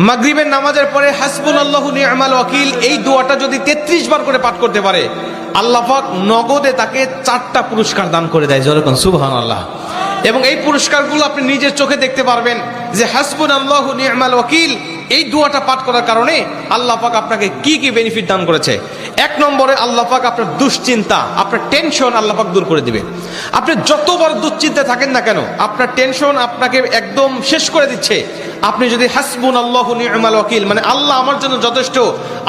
মাগরিবের নামাজের পরে হাসবুনাল্লাহু নি'মাল ওয়াকিল এই দোয়াটা যদি 33 বার করে পাঠ করতে পারে, আল্লাহ পাক নগদে তাকে 4টা পুরস্কার দান করে দেয়। যেরকম সুবহানাল্লাহ। এবং এই পুরস্কারগুলো আপনি নিজের চোখে দেখতে পারবেন যে হাসবুনাল্লাহু নি'মাল ওয়াকিল এই দোয়াটা পাঠ করার কারণে আল্লাহ পাক আপনাকে কি কি বেনিফিট দান করেছে। 1 নম্বরে আল্লাহ পাক আপনার দুশ্চিন্তা, আপনার টেনশন আল্লাহ পাক দূর করে দিবে। আপনি যত বড় দুশ্চিন্তায় থাকেন না কেন, আপনার টেনশন আপনাকে একদম শেষ করে দিচ্ছে। আপনি যদি হাসবুনাল্লাহু নি'মাল ওয়াকিল মানে আল্লাহ আমার জন্য যথেষ্ট,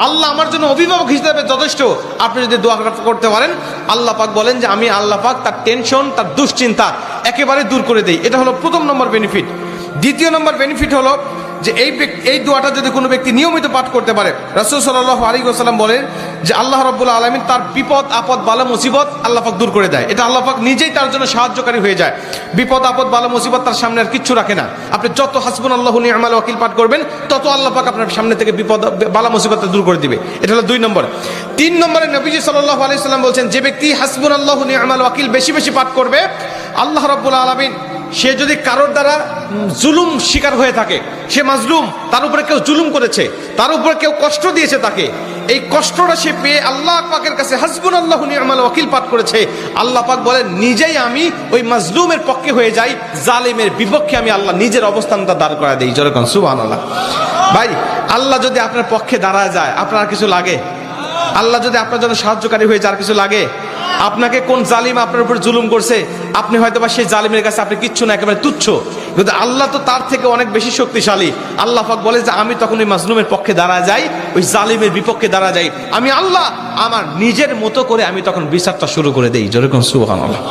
আল্লাহ আমার জন্য অভিভাবক হিসেবে যথেষ্ট, আপনি যদি দোয়া করতে পারেন, আল্লাহ পাক বলেন যে আমি আল্লাহ পাক তার টেনশন, তার দুশ্চিন্তা একেবারে দূর করে দেই। এটা হলো প্রথম নম্বর বেনিফিট। দ্বিতীয় নম্বর বেনিফিট হলো যে এই দোয়াটা যদি কোনো ব্যক্তি নিয়মিত পাঠ করতে পারে, রাসূল সাল্লাল্লাহু আলাইহি ওয়াসাল্লাম বলেন যে আল্লাহ রাব্বুল আলামিন তার বিপদ আপদ বালা মুসিবত আল্লাহ পাক দূর করে দেয়। এটা আল্লাহ পাক নিজেই তার জন্য সাহায্যকারী হয়ে যায়। বিপদ আপদ বালা মুসিবত তার সামনে আর কিচ্ছু রাখে না। আপনি যত হাসবুনাল্লাহু নি'মাল ওয়াকিল পাঠ করবেন, তত আল্লাহ পাক আপনার সামনে থেকে বিপদ বালা মুসিবত দূর করে দিবে। এটা হলো 2 নম্বর। 3 নম্বরে নবীজি সাল্লাল্লাহু আলাইহি ওয়াসাল্লাম বলছেন যে ব্যক্তি হাসবুনাল্লাহু নি'মাল ওয়াকিল বেশি বেশি পাঠ করবে, আল্লাহ রাব্বুল আলামিন সে যদি কারোর দ্বারা জুলুম শিকার হয়ে থাকে, সে মাজলুম, তার উপরে কেউ জুলুম করেছে, তার উপরে কেউ কষ্ট দিয়েছে, তাকে এই কষ্টটা সে পেয়ে আল্লাহ পাকের কাছে হাসবুনাল্লাহু নি'মাল ওয়াকিল পাঠ করেছে, আল্লাহ পাক বলেন নিজেই আমি ওই মাজলুমের পক্ষে হয়ে যাই, জালিমের বিপক্ষে আমি আল্লাহ নিজের অবস্থানটা দাঁড় করা দেই। যেরকম সুবহানাল্লাহ। ভাই, আল্লাহ যদি আপনার পক্ষে দাঁড়ায় যায়, আপনার কিছু লাগে? আল্লাহ যদি আপনার জন্য সাহায্যকারী হয়ে যায়, আর কিছু লাগে? আপনাকে কোন জালিম আপনার উপর জুলুম করছে, আপনি হয়তো বা সেই জালিমের কাছে আপনি কিচ্ছু না, একেবারে তুচ্ছ, কিন্তু আল্লাহ তো তার থেকে অনেক বেশি শক্তিশালী। আল্লাহ পাক বলে যে আমি তখন ওই মাজলুমের পক্ষে দাঁড়া যাই, ওই জালিমের বিপক্ষে দাঁড়া যাই, আমি আল্লাহ আমার নিজের মতো করে আমি তখন বিচারটা শুরু করে দেই। যেরকম সুবহানাল্লাহ।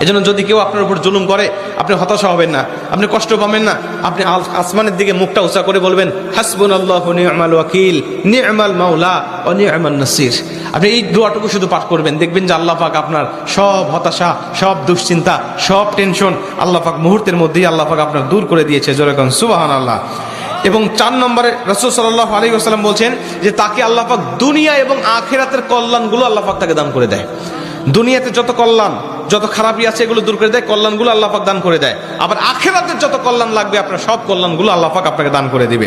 এজন্য যদি কেউ আপনার উপর জুলুম করে, আপনি হতাশা হবেন না, আপনি কষ্ট পাবেন না, আপনি আসমানের দিকে মুখটা উঁচা করে বলবেন হাসবুনাল্লাহু নি'মাল ওয়াকিল নি'মাল মাওলা ওয়া নি'মান নাসির। আপনি এই দোয়াটুকু শুধু পাঠ করবেন, দেখবেন যে আল্লাহ পাক আপনার সব হতাশা, সব দুশ্চিন্তা, সব টেনশন আল্লাহ পাক মুহূর্তের মধ্যেই আল্লাহ পাক আপনার দূর করে দিয়েছে। যেরকম সুবহানাল্লাহ। এবং 4 নম্বরে রাসূল সাল্লাল্লাহু আলাইহি ওয়াসাল্লাম বলছেন যে তাকে আল্লাহ পাক দুনিয়া এবং আখিরাতের কল্যাণগুলো আল্লাহ পাক তাকে দান করে দেয়। দুনিয়াতে যত কল্যাণ, যত খারাপই আছে এগুলো দূর করে দেয়, কল্যাণগুলো আল্লাহ পাক দান করে দেয়। আবার আখিরাতের যত কল্যাণ লাগবে আপনার সব কল্যাণগুলো আল্লাহ পাক আপনাকে দান করে দিবে।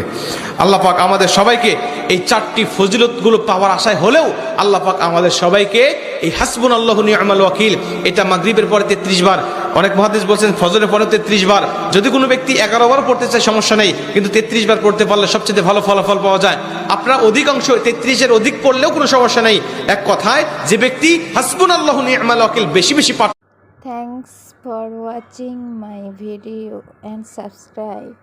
আল্লাহ পাক আমাদের সবাইকে এই 4টি ফজিলতগুলো পাওয়ার আশায় হলেও আল্লাহ পাক আমাদের সবাইকে এই হাসবুনাল্লাহু নি'মাল ওয়াকিল এটা মাগরিবের পরে 33 বার, অনেক মুহাদ্দিস বলছেন ফজরের পরে 33 বার, যদি কোনো ব্যক্তি 11 বার পড়তে চায় সমস্যা নেই, কিন্তু 33 বার পড়তে পারলে সবচেয়ে ভালো ফলাফল পাওয়া যায়। আপনারা অধিকাংশ 33-এর অধিক পড়লেও কোনো সমস্যা নেই। এক কথায় যে ব্যক্তি হাসবুনাল্লাহু নি'মাল ওয়াকিল বেশি বেশি পাঠ। Thanks for watching my video and subscribe.